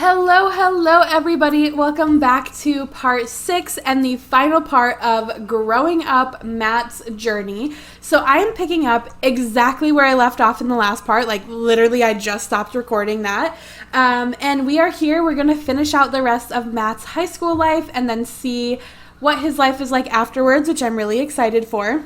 Hello everybody. Welcome back to part 6 and the final part of growing up Matt's journey. So I am picking up exactly where I left off in the last part. Like literally I just stopped recording that. And we are here. We're going to finish out the rest of Matt's high school life and then see what his life is like afterwards, which I'm really excited for.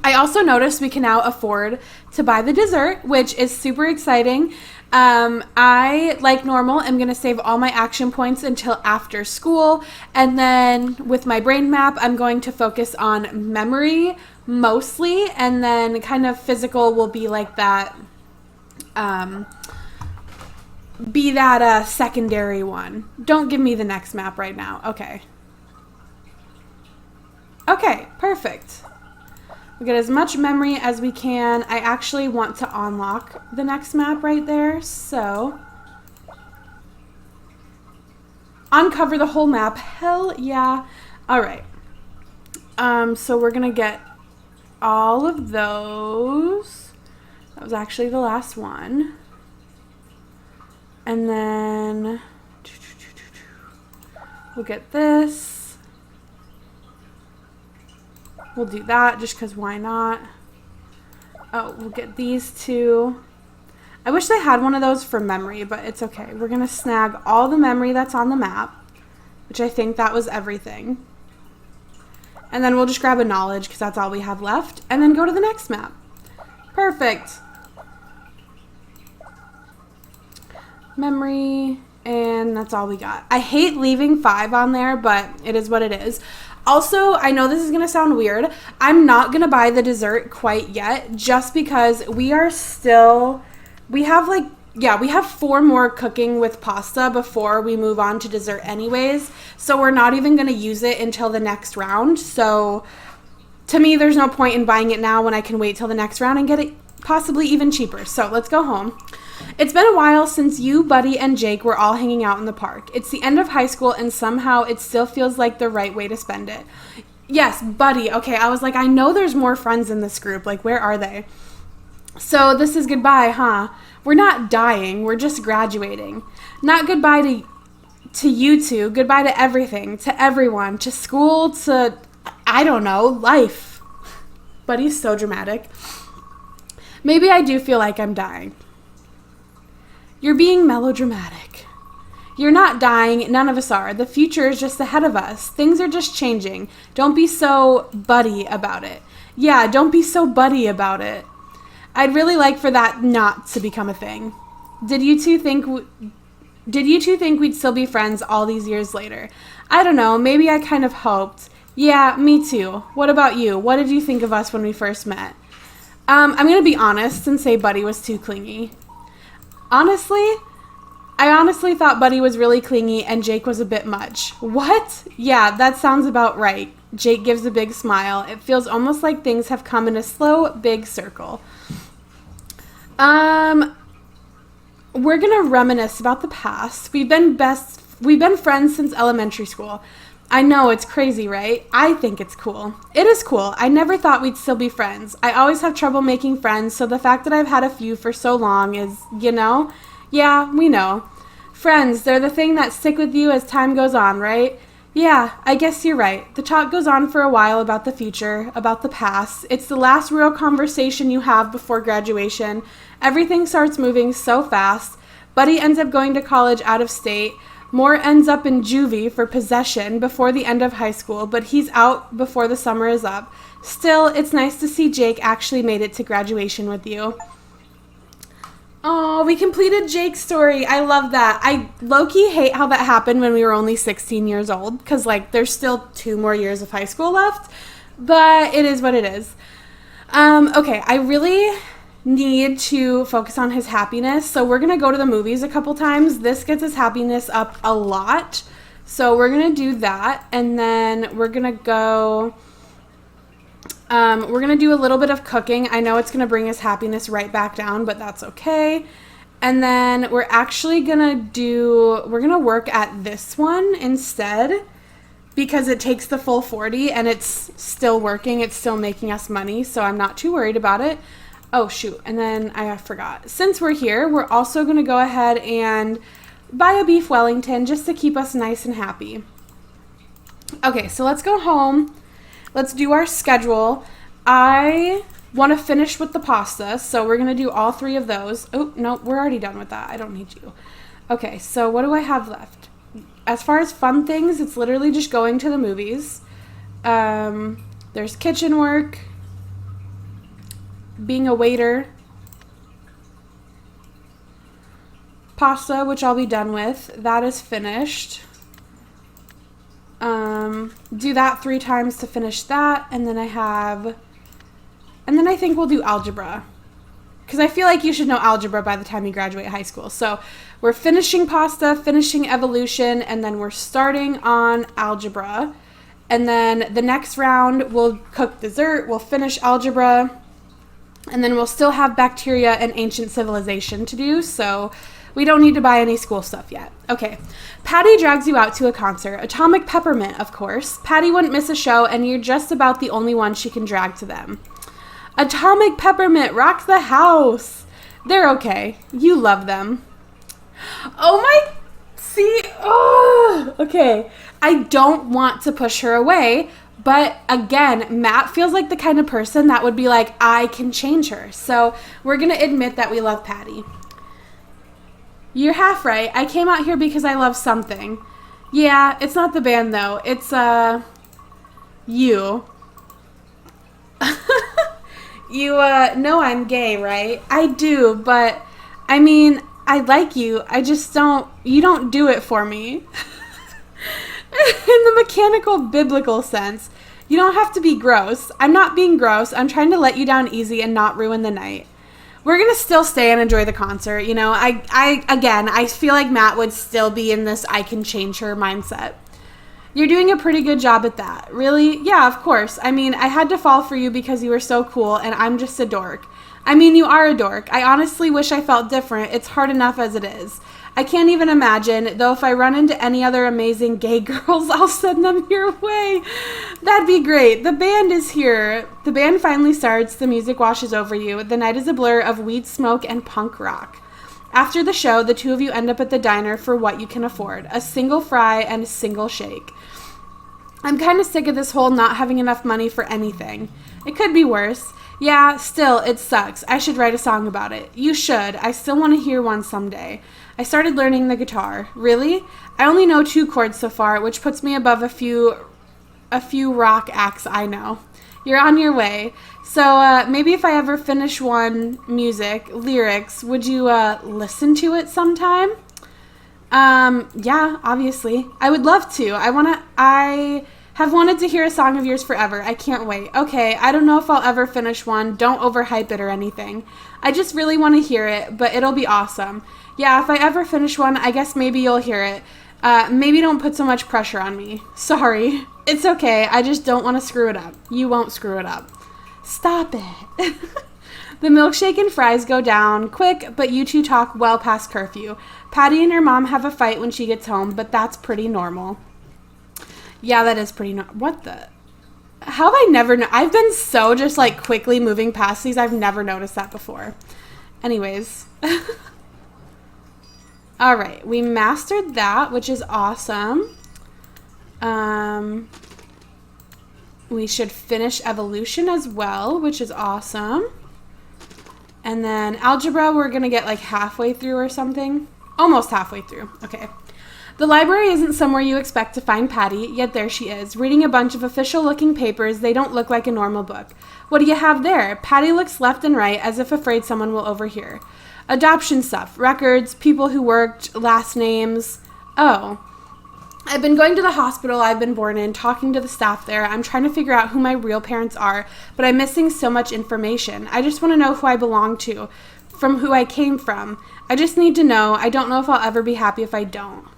I also noticed we can now afford to buy the dessert, which is super exciting. I, like normal, am going to save all my action points until after school. And then with my brain map, I'm going to focus on memory mostly. And then kind of physical will be like that, secondary one. Don't give me the next map right now. Okay. Okay, perfect. We get as much memory as we can. I actually want to unlock the next map right there, so uncover the whole map. Hell yeah. All right. So we're gonna get all of those. That was actually the last one. And then we'll get this. We'll do that just because why not? Oh, we'll get these two. I wish they had one of those for memory, but it's okay. We're going to snag all the memory that's on the map, which I think that was everything. And then we'll just grab a knowledge because that's all we have left, and then go to the next map. Perfect. Memory, and that's all we got. I hate leaving 5 on there, but it is what it is. Also, I know this is going to sound weird. I'm not going to buy the dessert quite yet just because we have 4 more cooking with pasta before we move on to dessert anyways. So we're not even going to use it until the next round. So to me, there's no point in buying it now when I can wait till the next round and get it possibly even cheaper. So let's go home. It's been a while since you, Buddy, and Jake were all hanging out in the park. It's the end of high school, and somehow it still feels like the right way to spend it. Yes, Buddy. Okay, I was like, I know there's more friends in this group. Like, where are they? So this is goodbye, huh? We're not dying. We're just graduating. Not goodbye to you two. Goodbye to everything, to everyone, to school, to, I don't know, life. Buddy's so dramatic. Maybe I do feel like I'm dying. You're being melodramatic. You're not dying. None of us are. The future is just ahead of us. Things are just changing. Don't be so buddy about it. Yeah, don't be so buddy about it. I'd really like for that not to become a thing. Did you two think we'd still be friends all these years later? I don't know. Maybe I kind of hoped. Yeah, me too. What about you? What did you think of us when we first met? I'm going to be honest and say Buddy was too clingy. I honestly thought Buddy was really clingy and Jake was a bit much. What? Yeah, that sounds about right. Jake gives a big smile. It feels almost like things have come in a slow, big circle. We're gonna reminisce about the past. We've been friends since elementary school. I know, it's crazy, right? I think it's cool. It is cool. I never thought we'd still be friends. I always have trouble making friends, so the fact that I've had a few for so long is, yeah, we know. Friends, they're the thing that stick with you as time goes on, right? Yeah, I guess you're right. The talk goes on for a while about the future, about the past. It's the last real conversation you have before graduation. Everything starts moving so fast. Buddy ends up going to college out of state. Moore ends up in juvie for possession before the end of high school, but he's out before the summer is up. Still, it's nice to see Jake actually made it to graduation with you. Oh, we completed Jake's story. I love that. I low-key hate how that happened when we were only 16 years old, because, there's still 2 more years of high school left, but it is what it is. Okay, I really need to focus on his happiness, so we're going to go to the movies a couple times. This gets his happiness up a lot, so we're going to do that, and then we're going to go... we're going to do a little bit of cooking. I know it's going to bring his happiness right back down, but that's okay. And then we're actually going to work at this one instead because it takes the full 40 and it's still working. It's still making us money, so I'm not too worried about it. Oh, shoot. And then I forgot. Since we're here, we're also going to go ahead and buy a beef Wellington just to keep us nice and happy. Okay, so let's go home. Let's do our schedule. I want to finish with the pasta, so we're going to do all 3 of those. Oh, no, we're already done with that. I don't need you. Okay, so what do I have left? As far as fun things, it's literally just going to the movies. There's kitchen work, being a waiter, pasta, which I'll be done with. That is finished. Do that 3 times to finish that, and then I think we'll do algebra, because I feel like you should know algebra by the time you graduate high school. So we're finishing pasta, finishing evolution, and then we're starting on algebra. And then the next round, we'll cook dessert, we'll finish algebra, and then we'll still have bacteria and ancient civilization to do, so we don't need to buy any school stuff yet. Okay, Patty drags you out to a concert. Atomic Peppermint, of course. Patty wouldn't miss a show, and you're just about the only one she can drag to them. Atomic Peppermint rocks the house. They're okay. You love them. Oh my... See? Oh, okay. I don't want to push her away, but again, Matt feels like the kind of person that would be like, I can change her. So we're going to admit that we love Patty. You're half right. I came out here because I love something. Yeah, it's not the band though. It's, you. You, know I'm gay, right? I do, but, I mean, I like you. I just you don't do it for me. In the mechanical, biblical sense. You don't have to be gross. I'm not being gross. I'm trying to let you down easy and not ruin the night. We're going to still stay and enjoy the concert. You know, I feel like Matt would still be in this I can change her mindset. You're doing a pretty good job at that. Really? Yeah, of course. I mean, I had to fall for you because you were so cool, and I'm just a dork. I mean, you are a dork. I honestly wish I felt different. It's hard enough as it is. I can't even imagine, though if I run into any other amazing gay girls, I'll send them your way. That'd be great. The band is here. The band finally starts. The music washes over you. The night is a blur of weed smoke and punk rock. After the show, the 2 of you end up at the diner for what you can afford. A single fry and a single shake. I'm kind of sick of this whole not having enough money for anything. It could be worse. Yeah, still, it sucks. I should write a song about it. You should. I still want to hear one someday. I started learning the guitar. Really? I only know 2 chords so far, which puts me above a few rock acts I know. You're on your way. So maybe if I ever finish one lyrics, would you listen to it sometime? Yeah, obviously. I would love to. I have wanted to hear a song of yours forever. I can't wait. Okay, I don't know if I'll ever finish one. Don't overhype it or anything. I just really want to hear it, but it'll be awesome. Yeah, if I ever finish one, I guess maybe you'll hear it. Maybe don't put so much pressure on me. Sorry. It's okay. I just don't want to screw it up. You won't screw it up. Stop it. The milkshake and fries go down quick, but you 2 talk well past curfew. Patty and her mom have a fight when she gets home, but that's pretty normal. Yeah, that is pretty normal. What the? How have I never I've been so just like quickly moving past these. I've never noticed that before. Anyways. All right, we mastered that, which is awesome. We should finish evolution as well, which is awesome. And then algebra, we're going to get like halfway through or something. Almost halfway through. Okay. The library isn't somewhere you expect to find Patty, yet there she is, reading a bunch of official-looking papers. They don't look like a normal book. What do you have there? Patty looks left and right as if afraid someone will overhear. Adoption stuff, records, people who worked, last names. Oh. I've been going to the hospital I've been born in, talking to the staff there. I'm trying to figure out who my real parents are, but I'm missing so much information. I just want to know who I belong to, from who I came from. I just need to know. I don't know if I'll ever be happy if I don't.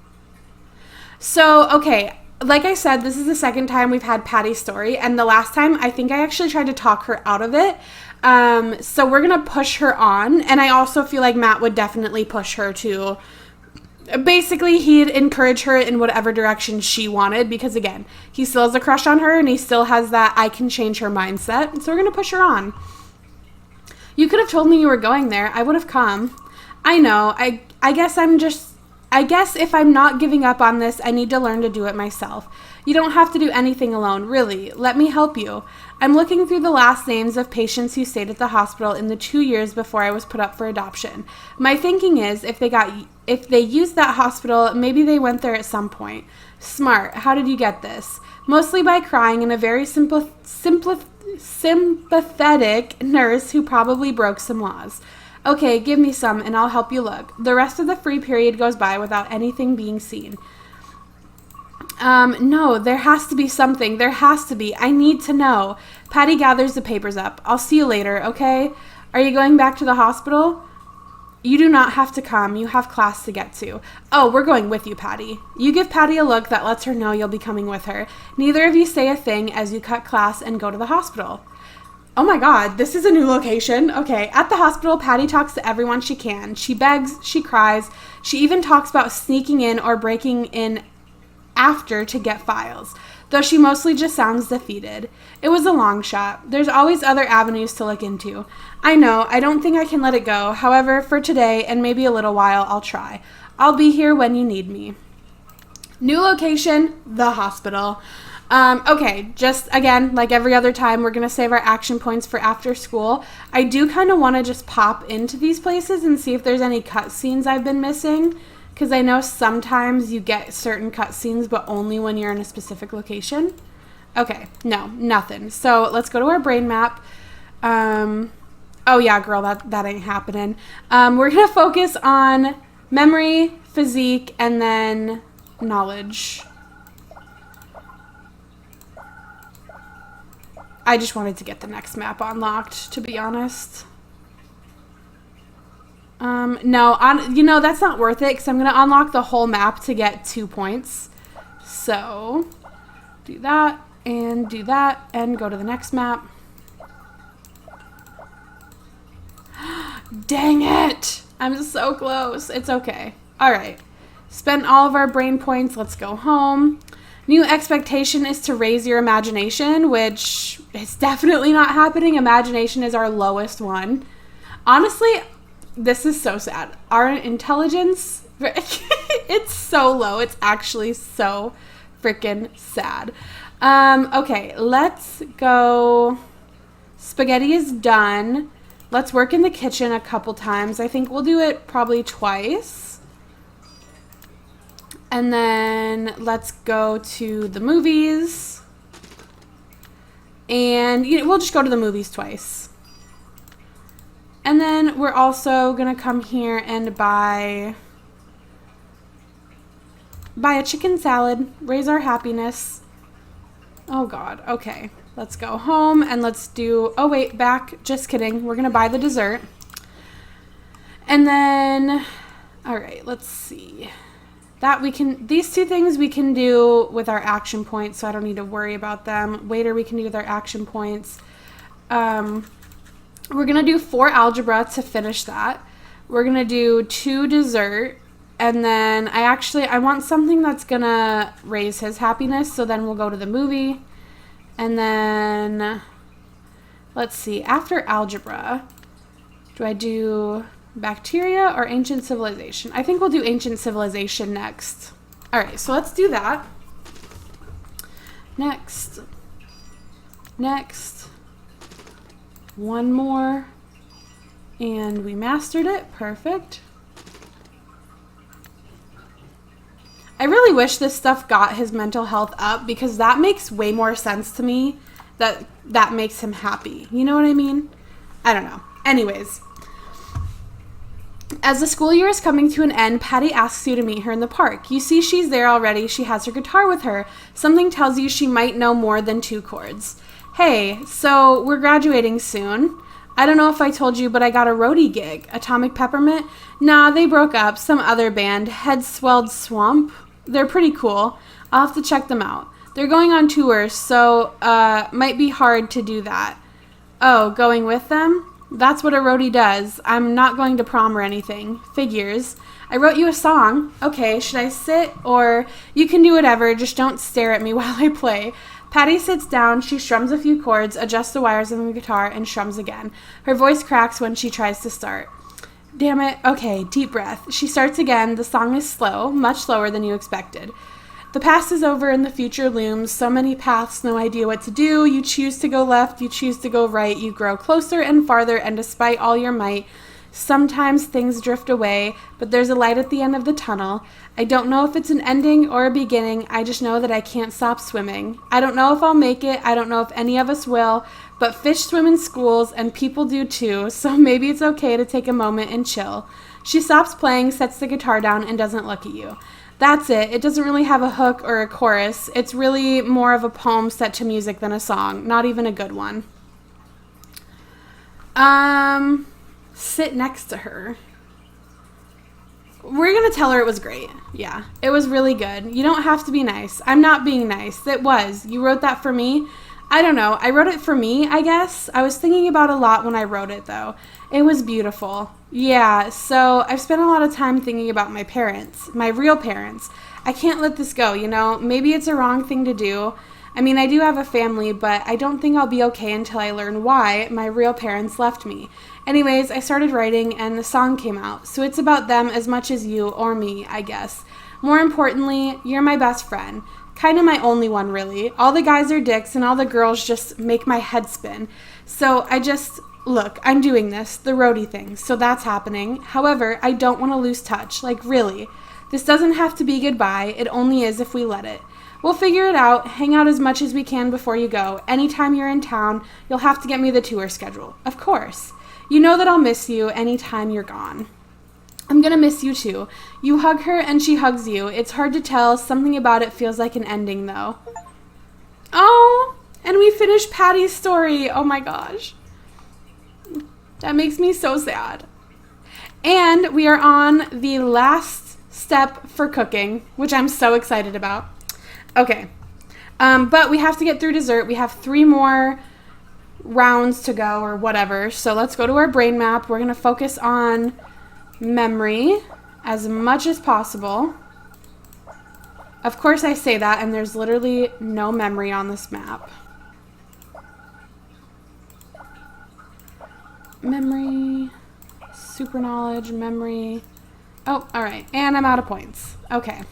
So, okay, like I said, this is the second time we've had Patty's story, and the last time I think I actually tried to talk her out of it. So we're going to push her on, and I also feel like Matt would definitely push her to... Basically, he'd encourage her in whatever direction she wanted because, again, he still has a crush on her and he still has that I can change her mindset. So we're going to push her on. You could have told me you were going there. I would have come. I know. I guess I'm just I guess if I'm not giving up on this, I need to learn to do it myself. You don't have to do anything alone, really. Let me help you. I'm looking through the last names of patients who stayed at the hospital in the 2 years before I was put up for adoption. My thinking is if they used that hospital, maybe they went there at some point. Smart. How did you get this? Mostly by crying and a very sympathetic nurse who probably broke some laws. Okay, give me some and I'll help you look. The rest of the free period goes by without anything being seen. No, there has to be something. There has to be. I need to know. Patty gathers the papers up. I'll see you later, okay? Are you going back to the hospital? You do not have to come. You have class to get to. Oh, we're going with you, Patty. You give Patty a look that lets her know you'll be coming with her. Neither of you say a thing as you cut class and go to the hospital. Oh my God, this is a new location. Okay, at the hospital, Patty talks to everyone she can. She begs, she cries. She even talks about sneaking in or breaking in after to get files, though she mostly just sounds defeated. It was a long shot. There's always other avenues to look into. I know, I don't think I can let it go. However, for today and maybe a little while, I'll try. I'll be here when you need me. New location, the hospital. Okay, just again, like every other time, we're going to save our action points for after school. I do kind of want to just pop into these places and see if there's any cutscenes I've been missing, because I know sometimes you get certain cutscenes, but only when you're in a specific location. Okay, no, nothing. So let's go to our brain map. Oh yeah, girl, that ain't happening. We're going to focus on memory, physique, and then knowledge. I just wanted to get the next map unlocked, to be honest. No, that's not worth it because I'm going to unlock the whole map to get 2 points. So, do that and go to the next map. Dang it! I'm so close. It's okay. All right. Spent all of our brain points. Let's go home. New expectation is to raise your imagination, which is definitely not happening. Imagination is our lowest one. Honestly, this is so sad. Our intelligence, it's so low. It's actually so freaking sad. Okay, let's go. Spaghetti is done. Let's work in the kitchen a couple times. I think we'll do it probably twice. And then let's go to the movies. And we'll just go to the movies twice. And then we're also going to come here and buy a chicken salad. Raise our happiness. Oh, God. Okay. Let's go home and let's do... Oh, wait. Back. Just kidding. We're going to buy the dessert. And then... All right. Let's see. These two things we can do with our action points, so I don't need to worry about them. Waiter we can do with our action points. We're going to do 4 algebra to finish that. We're going to do 2 dessert. And then I want something that's going to raise his happiness, so then we'll go to the movie. And then, let's see, after algebra, do I do... bacteria or ancient civilization? I think we'll do ancient civilization next. All right, so let's do that. Next. One more. And we mastered it. Perfect. I really wish this stuff got his mental health up because that makes way more sense to me that makes him happy. You know what I mean? I don't know. Anyways. As the school year is coming to an end, Patty asks you to meet her in the park. You see she's there already. She has her guitar with her. Something tells you she might know more than 2 chords. Hey, so we're graduating soon. I don't know if I told you, but I got a roadie gig. Atomic Peppermint? Nah, they broke up. Some other band. Head Swelled Swamp. They're pretty cool. I'll have to check them out. They're going on tour, so might be hard to do that. Oh, going with them? That's what a roadie does. I'm not going to prom or anything. Figures. I wrote you a song. Okay, should I sit or... You can do whatever, just don't stare at me while I play. Patty sits down, she strums a few chords, adjusts the wires on the guitar, and strums again. Her voice cracks when she tries to start. Damn it. Okay, deep breath. She starts again. The song is slow, much slower than you expected. The past is over and the future looms. So many paths, no idea what to do. You choose to go left, you choose to go right. You grow closer and farther, and despite all your might, sometimes things drift away, but there's a light at the end of the tunnel. I don't know if it's an ending or a beginning. I just know that I can't stop swimming. I don't know if I'll make it. I don't know if any of us will, but fish swim in schools and people do too, so maybe it's okay to take a moment and chill. She stops playing, sets the guitar down, and doesn't look at you. That's it. It doesn't really have a hook or a chorus. It's really more of a poem set to music than a song. Not even a good one. Sit next to her. We're going to tell her it was great. Yeah, it was really good. You don't have to be nice. I'm not being nice. It was. You wrote that for me? I don't know. I wrote it for me, I guess. I was thinking about a lot when I wrote it, though. It was beautiful. Yeah, so I've spent a lot of time thinking about my parents, my real parents. I can't let this go, you know? Maybe it's a wrong thing to do. I mean, I do have a family, but I don't think I'll be okay until I learn why my real parents left me. Anyways, I started writing and the song came out, so it's about them as much as you or me, I guess. More importantly, you're my best friend. Kind of my only one, really. All the guys are dicks and all the girls just make my head spin. So look, I'm doing this, the roadie thing, so that's happening. However, I don't want to lose touch, like really. This doesn't have to be goodbye, it only is if we let it. We'll figure it out, hang out as much as we can before you go. Anytime you're in town, you'll have to get me the tour schedule. Of course. You know that I'll miss you anytime you're gone. I'm gonna miss you too. You hug her and she hugs you. It's hard to tell. Something about it feels like an ending though. Oh, and we finished Patty's story. Oh my gosh. That makes me so sad. And we are on the last step for cooking, which I'm so excited about. Okay. But we have to get through dessert. We have 3 more rounds to go or whatever. So let's go to our brain map. We're going to focus on memory as much as possible. Of course I say that, and there's literally no memory on this map. Memory, super knowledge, memory. Oh, all right. And I'm out of points. Okay.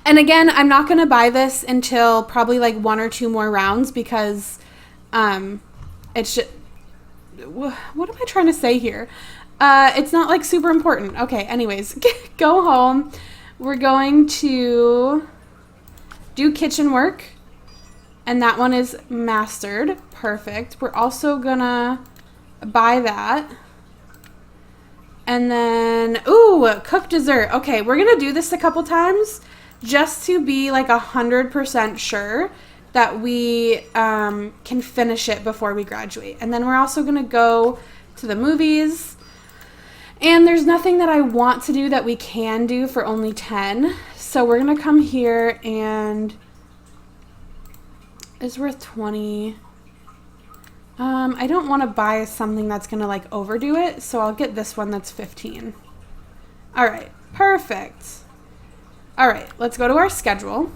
And again, I'm not going to buy this until probably like 1 or 2 more rounds because it's just, what am I trying to say here? It's not like super important. Okay, anyways, go home. We're going to do kitchen work, and that one is mastered. Perfect. We're also gonna buy that. And then, ooh, cook dessert. Okay, we're gonna do this a couple times just to be like 100% sure that we can finish it before we graduate. And then we're also gonna go to the movies. And there's nothing that I want to do that we can do for only 10. So we're going to come here and it's worth 20. I don't want to buy something that's going to like overdo it. So I'll get this one that's 15. All right. Perfect. All right. Let's go to our schedule.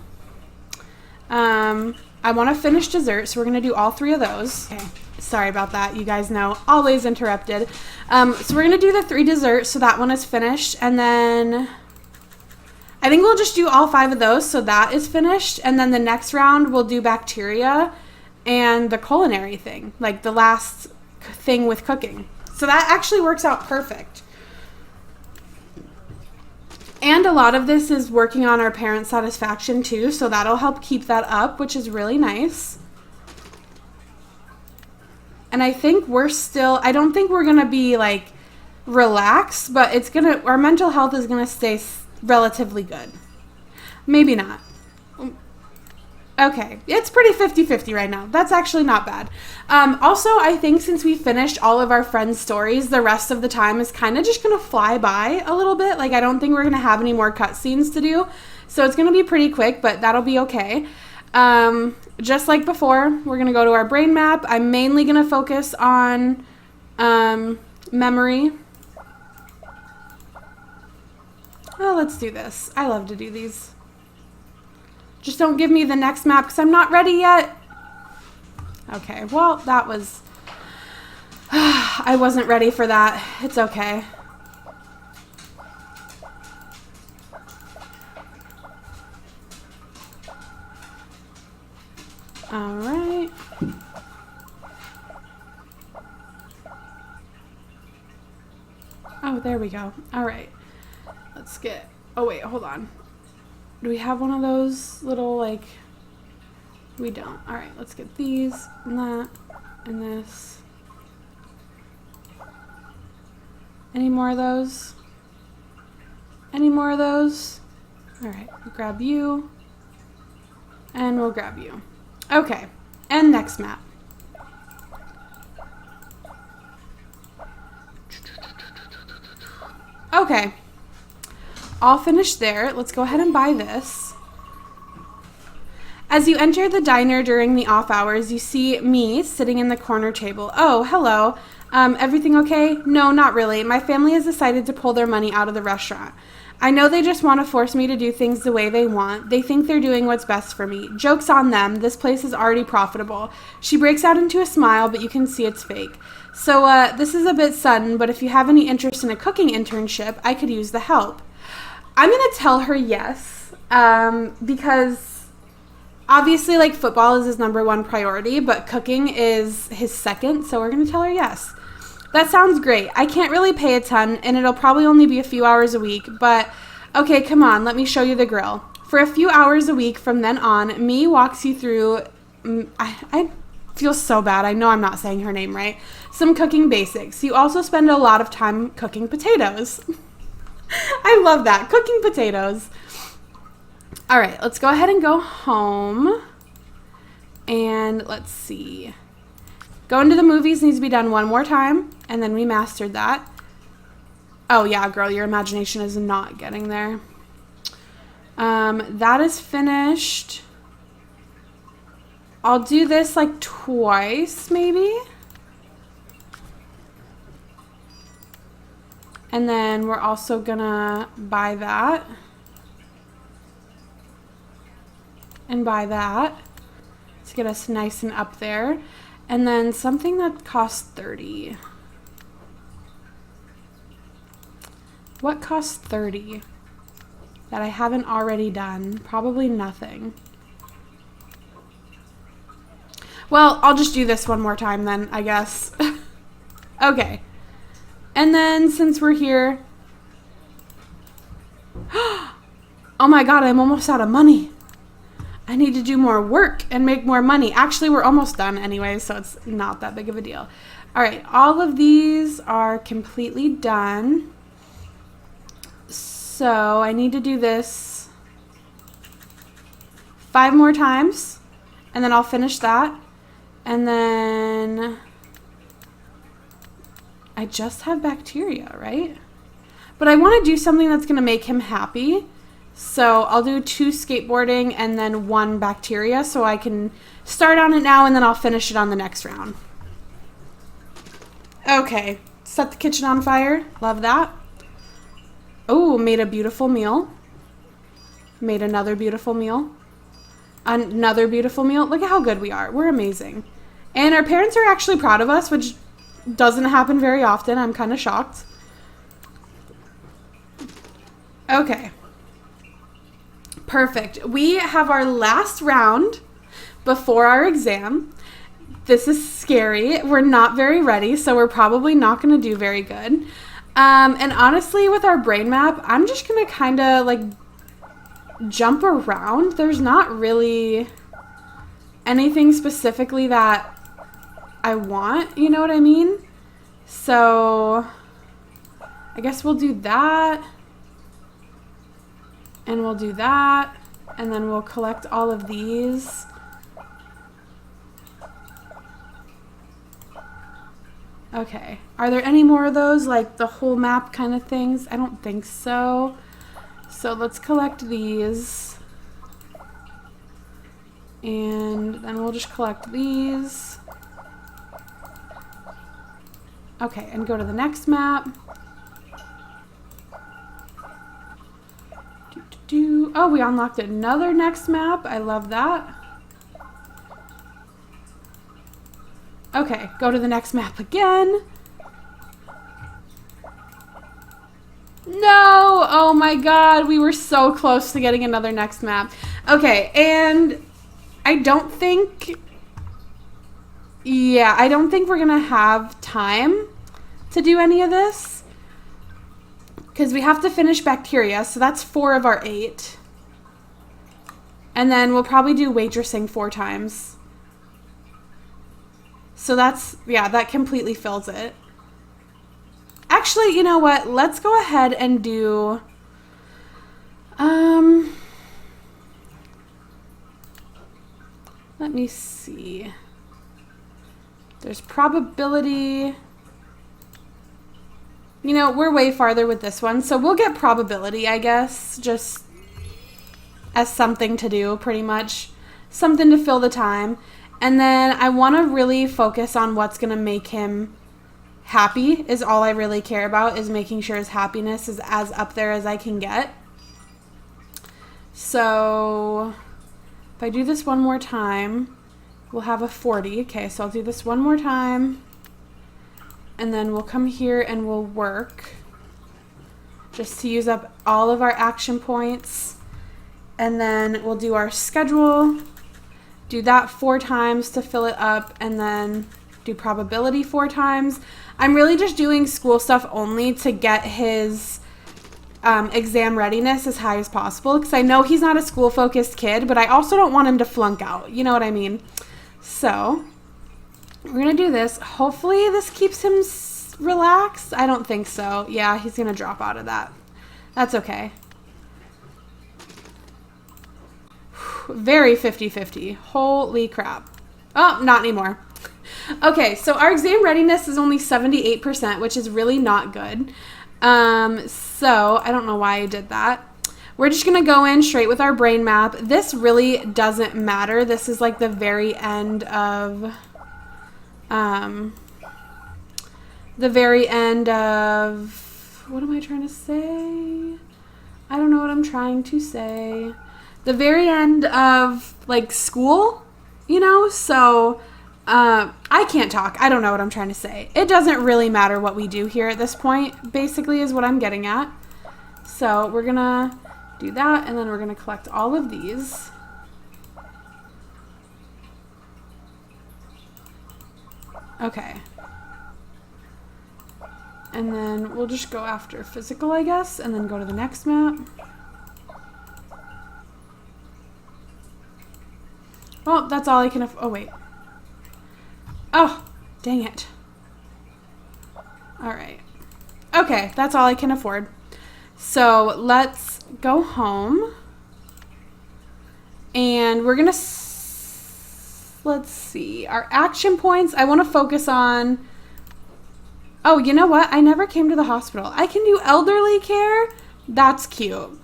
I want to finish dessert. So we're going to do all 3 of those. Okay. Sorry about that. You guys know, always interrupted. So we're going to do the 3 desserts, so that one is finished. And then I think we'll just do all 5 of those, so that is finished. And then the next round, we'll do bacteria and the culinary thing, like the last thing with cooking. So that actually works out perfect. And a lot of this is working on our parent satisfaction too, so that'll help keep that up, which is really nice. And I think I don't think we're going to be like relaxed, but our mental health is going to stay relatively good. Maybe not. Okay. It's pretty 50-50 right now. That's actually not bad. Also, I think since we finished all of our friends' stories, the rest of the time is kind of just going to fly by a little bit. Like, I don't think we're going to have any more cutscenes to do. So it's going to be pretty quick, but that'll be okay. Just like before, we're going to go to our brain map. I'm mainly going to focus on memory. Oh, let's do this. I love to do these. Just don't give me the next map because I'm not ready yet. Okay, well, that was... I wasn't ready for that. It's okay. All right. Oh, there we go. All right. Let's get, oh wait, hold on. Do we have one of those little, like, we don't. All right, let's get these and that and this. Any more of those? Any more of those? All right, we'll grab you and we'll grab you. Okay, and next map. Okay, all finished there. Let's go ahead and buy this. As you enter the diner during the off hours, you see me sitting in the corner table. Oh, hello. Everything okay? No, not really. My family has decided to pull their money out of the restaurant. I know they just want to force me to do things the way they want. They think they're doing what's best for me. Joke's on them. This place is already profitable. She breaks out into a smile, but you can see it's fake. So, this is a bit sudden, but if you have any interest in a cooking internship, I could use the help. I'm going to tell her yes, because obviously, like, football is his #1 priority, but cooking is his second, so we're going to tell her yes. That sounds great. I can't really pay a ton, and it'll probably only be a few hours a week, but okay, come on, let me show you the grill. For a few hours a week from then on, Me walks you through, I feel so bad. I know I'm not saying her name right. Some cooking basics. You also spend a lot of time cooking potatoes. I love that, cooking potatoes. All right, let's go ahead and go home, and let's see. Going to the movies needs to be done one more time, and then we mastered that. Oh yeah, girl, your imagination is not getting there. That is finished. I'll do this like twice, maybe. And then we're also gonna buy that. And buy that to get us nice and up there. And then something that costs 30. What costs 30 that I haven't already done? Probably nothing. Well, I'll just do this one more time then, I guess. Okay. And then since we're here, oh my God, I'm almost out of money. I need to do more work and make more money. Actually, we're almost done anyway, so it's not that big of a deal. All right, all of these are completely done. So I need to do this 5 more times, and then I'll finish that. And then I just have bacteria, right? But I want to do something that's going to make him happy. So I'll do 2 skateboarding and then 1 bacteria, so I can start on it now and then I'll finish it on the next round. Okay, set the kitchen on fire. Love that. Oh, made a beautiful meal. Made another beautiful meal. Another beautiful meal. Look at how good we are. We're amazing. And our parents are actually proud of us, which doesn't happen very often. I'm kind of shocked. Okay. Perfect. We have our last round before our exam. This is scary. We're not very ready, so we're probably not going to do very good. And honestly, with our brain map, I'm just going to kind of like jump around. There's not really anything specifically that I want, you know what I mean? So I guess we'll do that. And we'll do that, and then we'll collect all of these. Okay, are there any more of those, like the whole map kind of things? I don't think so. So let's collect these. And then we'll just collect these. Okay, and go to the next map. Oh, we unlocked another next map. I love that. Okay, go to the next map again. No! Oh my god, we were so close to getting another next map. Okay, and I don't think... Yeah, I don't think we're gonna have time to do any of this. Because we have to finish bacteria, so that's 4 of our 8. And then we'll probably do waitressing 4 times. So that's, yeah, that completely fills it. Actually, you know what? Let's go ahead and do, let me see. There's probability. You know, we're way farther with this one, so we'll get probability, I guess, just as something to do, pretty much. Something to fill the time. And then I want to really focus on what's going to make him happy, is all I really care about, is making sure his happiness is as up there as I can get. So if I do this one more time, we'll have a 40. Okay, so I'll do this one more time. And then we'll come here and we'll work just to use up all of our action points. And then we'll do our schedule, do that 4 times to fill it up, and then do probability 4 times. I'm really just doing school stuff only to get his exam readiness as high as possible, because I know he's not a school-focused kid, but I also don't want him to flunk out. You know what I mean? So we're going to do this. Hopefully this keeps him relaxed. I don't think so. Yeah, he's going to drop out of that. That's okay. Very 50-50. Holy crap. Oh, not anymore. Okay, so our exam readiness is only 78%, which is really not good. So I don't know why I did that. We're just going to go in straight with our brain map. This really doesn't matter. This is like the very end of, what am I trying to say? I don't know what I'm trying to say. The very end of like school, you know, so I can't talk. I don't know what I'm trying to say. It doesn't really matter what we do here at this point, basically, is what I'm getting at. So we're going to do that, and then we're going to collect all of these. Okay. And then we'll just go after physical, I guess, and then go to the next map. Well, that's all I can oh, wait. Oh, dang it. All right. Okay, that's all I can afford. So let's go home. And we're going to, let's see, our action points. I want to focus on, oh, you know what? I never came to the hospital. I can do elderly care. That's cute.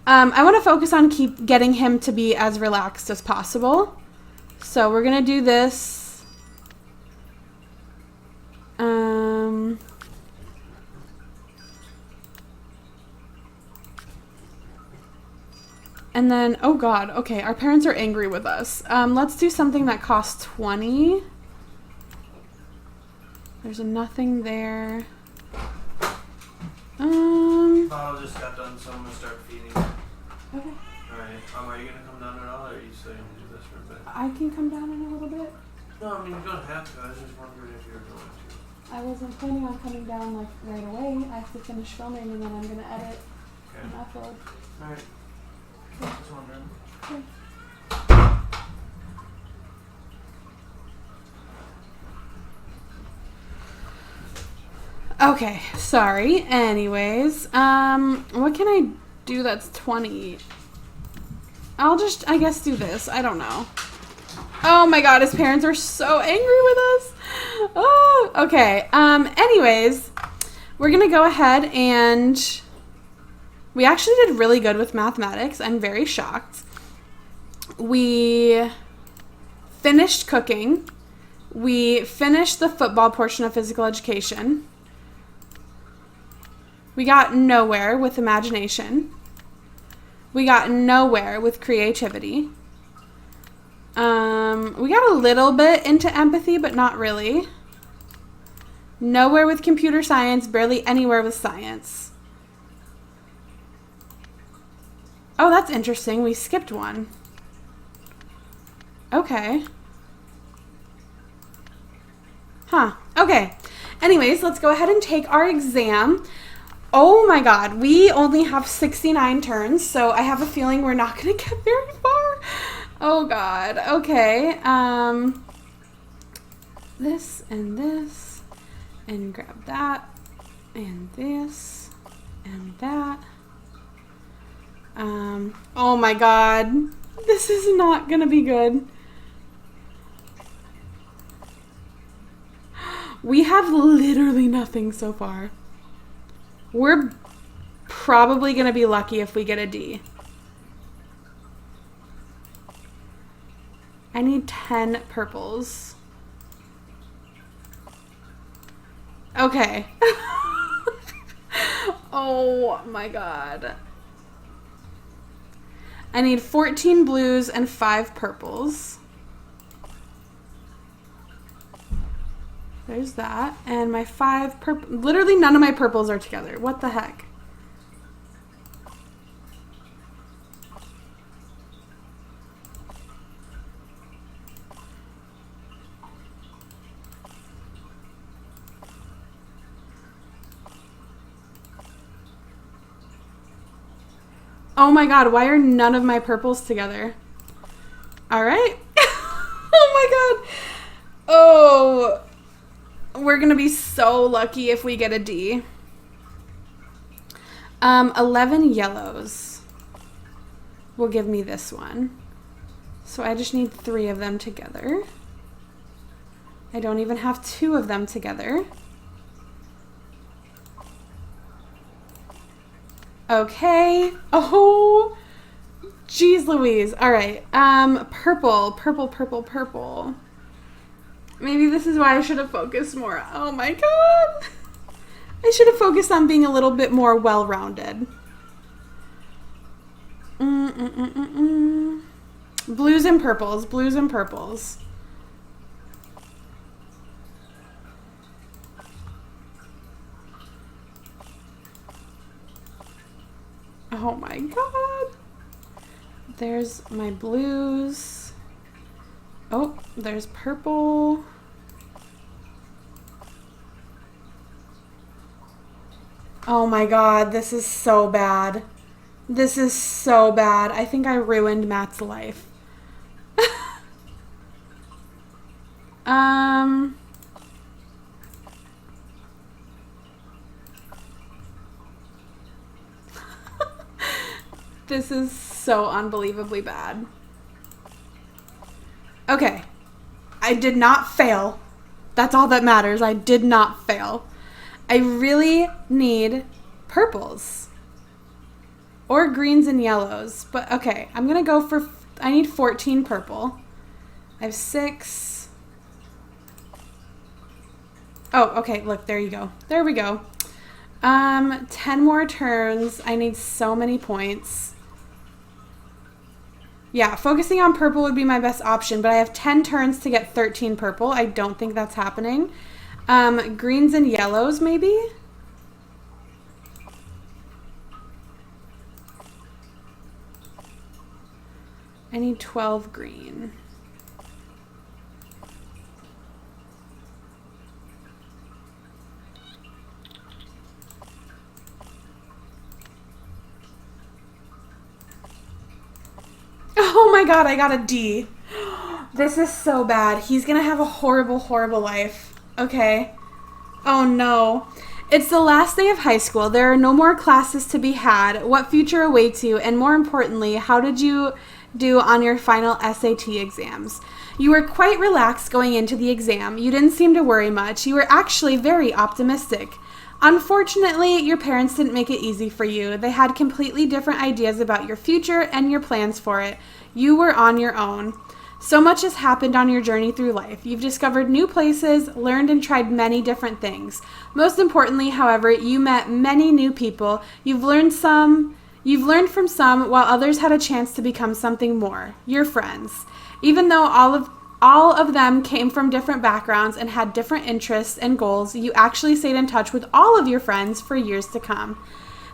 I want to focus on keep getting him to be as relaxed as possible. So we're going to do this. And then, oh God, okay, our parents are angry with us. Let's do something that costs 20. There's nothing there. Bottle just got done, so I'm gonna start feeding. Okay. Alright. Are you gonna come down at all, or are you still gonna do this for a bit? I can come down in a little bit. No, I mean you don't have to. I was just wondering if you were going to. I wasn't planning on coming down like right away. I have to finish filming and then I'm gonna edit and upload. Alright. Just wondering. Okay. Okay, sorry. Anyways, what can I do that's 20? I'll just, I guess, do this. I don't know. Oh my God, his parents are so angry with us. Oh, okay. Anyways, we're gonna go ahead and we actually did really good with mathematics. I'm very shocked. We finished cooking. We finished the football portion of physical education. We got nowhere with imagination. We got nowhere with creativity. We got a little bit into empathy, but not really. Nowhere with computer science, barely anywhere with science. Oh, that's interesting. We skipped one. Okay. Huh. Okay. Anyways, let's go ahead and take our exam. Oh my god, we only have 69 turns, so I have a feeling we're not going to get very far. Oh god. Okay. This, and grab that, and this, and that. Oh my god. This is not going to be good. We have literally nothing so far. We're probably going to be lucky if we get a D. I need 10 purples. Okay. Oh my god. I need 14 blues and 5 purples. There's that. And my 5 purple. Literally none of my purples are together. What the heck? Oh my god, why are none of my purples together? Alright. Oh my god. Oh. We're gonna be so lucky if we get a D. 11 yellows will give me this one. So I just need 3 of them together. I don't even have 2 of them together. Okay. Oh, jeez Louise. All right. Purple. Maybe this is why I should have focused more. Oh my god. I should have focused on being a little bit more well-rounded. Blues and purples. Oh my god. There's my blues. Oh, there's purple. Oh my god, this is so bad. This is so bad. I think I ruined Matt's life. This is so unbelievably bad. Okay. I did not fail. That's all that matters. I did not fail. I really need purples. Or greens and yellows. But okay, I'm going to go for... I need 14 purple. I have 6. Oh, okay. Look, there you go. There we go. 10 more turns. I need so many points. Yeah, focusing on purple would be my best option, but I have 10 turns to get 13 purple. I don't think that's happening. Greens and yellows, maybe? I need 12 green. Oh my god, I got a D. This is so bad. He's gonna have a horrible, horrible life. Okay. Oh no. It's the last day of high school. There are no more classes to be had. What future awaits you? And more importantly, how did you do on your final SAT exams? You were quite relaxed going into the exam. You didn't seem to worry much. You were actually very optimistic. Unfortunately, your parents didn't make it easy for you. They had completely different ideas about your future and your plans for it. You were on your own. So much has happened on your journey through life. You've discovered new places, learned and tried many different things. Most importantly, however, you met many new people. You've learned from some, while others had a chance to become something more. Your friends. Even though all of them came from different backgrounds and had different interests and goals, you actually stayed in touch with all of your friends for years to come.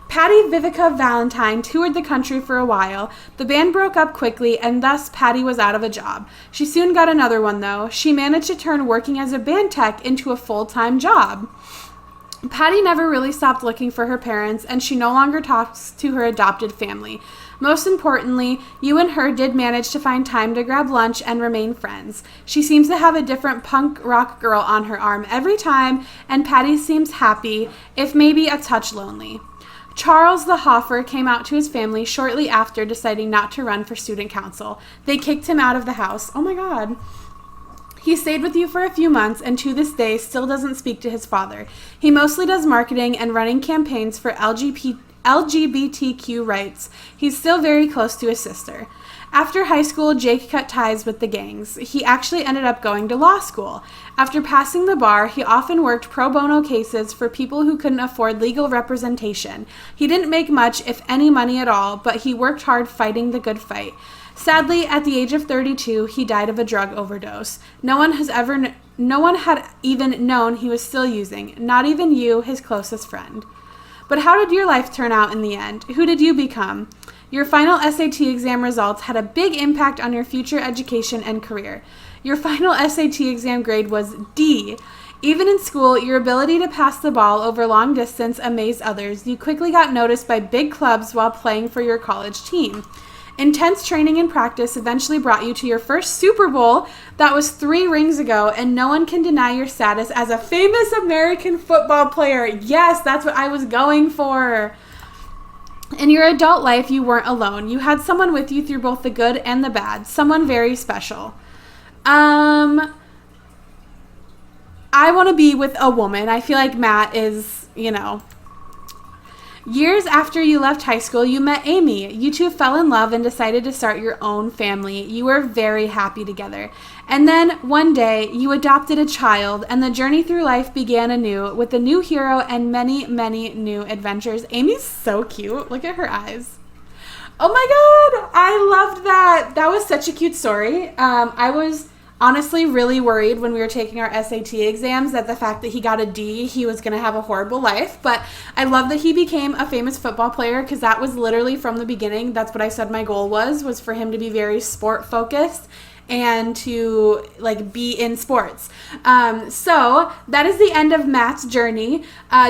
Patty Vivica Valentine toured the country for a while. The band broke up quickly, and thus Patty was out of a job. She soon got another one, though. She managed to turn working as a band tech into a full-time job. Patty never really stopped looking for her parents, and she no longer talks to her adopted family. Most importantly, you and her did manage to find time to grab lunch and remain friends. She seems to have a different punk rock girl on her arm every time, and Patty seems happy, if maybe a touch lonely. Charles the Hoffer came out to his family shortly after deciding not to run for student council. They kicked him out of the house. Oh my God. He stayed with you for a few months and to this day still doesn't speak to his father. He mostly does marketing and running campaigns for LGBTQ rights. He's still very close to his sister. After high school, Jake cut ties with the gangs. He actually ended up going to law school. After passing the bar, he often worked pro bono cases for people who couldn't afford legal representation. He didn't make much, if any money at all, but he worked hard fighting the good fight. Sadly, at the age of 32, he died of a drug overdose. No one had even known he was still using, not even you, his closest friend. But how did your life turn out in the end? Who did you become? Your final SAT exam results had a big impact on your future education and career. Your final SAT exam grade was D. Even in school, your ability to pass the ball over long distance amazed others. You quickly got noticed by big clubs while playing for your college team. Intense training and practice eventually brought you to your first Super Bowl. That was 3 rings ago, and no one can deny your status as a famous American football player. Yes, that's what I was going for. In your adult life, you weren't alone. You had someone with you through both the good and the bad. Someone very special. I want to be with a woman. I feel like Matt is, Years after you left high school, you met Amy. You two fell in love and decided to start your own family. You were very happy together. And then one day, you adopted a child, and the journey through life began anew with a new hero and many, many new adventures. Amy's so cute. Look at her eyes. Oh my God, I loved that. That was such a cute story. I was honestly really worried when we were taking our SAT exams that the fact that he got a D, he was going to have a horrible life. But I love that he became a famous football player, because that was literally from the beginning. That's what I said my goal was for him to be very sport focused and to be in sports. So that is the end of Matt's journey.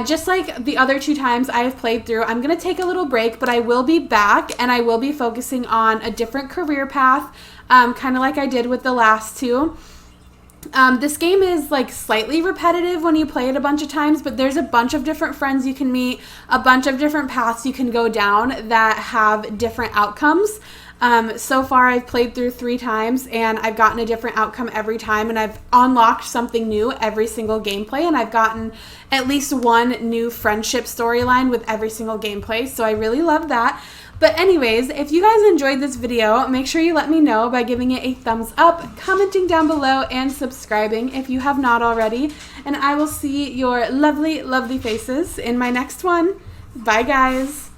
Just like the other 2 times I have played through, I'm going to take a little break, but I will be back and I will be focusing on a different career path, kind of like I did with the last 2. This game is slightly repetitive when you play it a bunch of times, but there's a bunch of different friends you can meet, a bunch of different paths you can go down that have different outcomes. So far I've played through 3 times and I've gotten a different outcome every time, and I've unlocked something new every single gameplay, and I've gotten at least one new friendship storyline with every single gameplay, so I really love that. But anyways, if you guys enjoyed this video, make sure you let me know by giving it a thumbs up, commenting down below, and subscribing if you have not already. And I will see your lovely, lovely faces in my next one. Bye, guys.